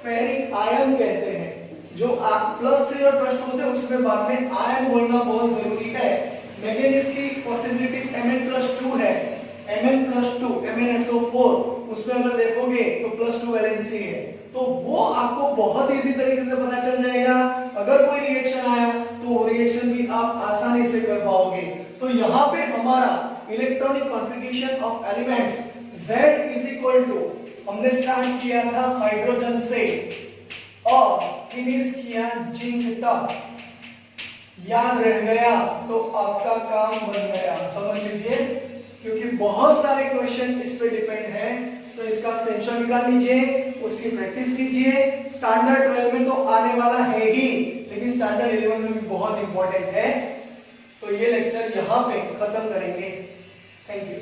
फेरिक आयन कहते हैं। जो +3 और +2 होते हैं उसमें बाद में आयन बोलना बहुत जरूरी है। मैंगनीज की पॉसिबिलिटी Mn+2 है, Mn+2 MnSO4, उसमें अगर देखोगे तो +2 वैलेंसी है, तो वो आपको बहुत इजी तरीके से पता चल जाएगा। अगर कोई रिएक्शन आया तो वो रिएक्शन भी आप आसानी से कर पाओगे। तो यहाँ पे हमारा electronic configuration of elements Z हमने स्टार्ट किया था हाइड्रोजन से और फिनिश किया जिंक तक। याद रह गया तो आपका काम बन गया, समझ लीजिए, क्योंकि बहुत सारे क्वेश्चन इस पे डिपेंड है। तो इसका स्क्रीनशॉट निकाल लीजिए, उसकी प्रैक्टिस कीजिए। स्टैंडर्ड 12 में तो आने वाला है ही, लेकिन स्टैंडर्ड 11 में भी बहुत इंपॉर्टेंट है। तो ये लेक्चर यहाँ पे खत्म करेंगे। Thank you.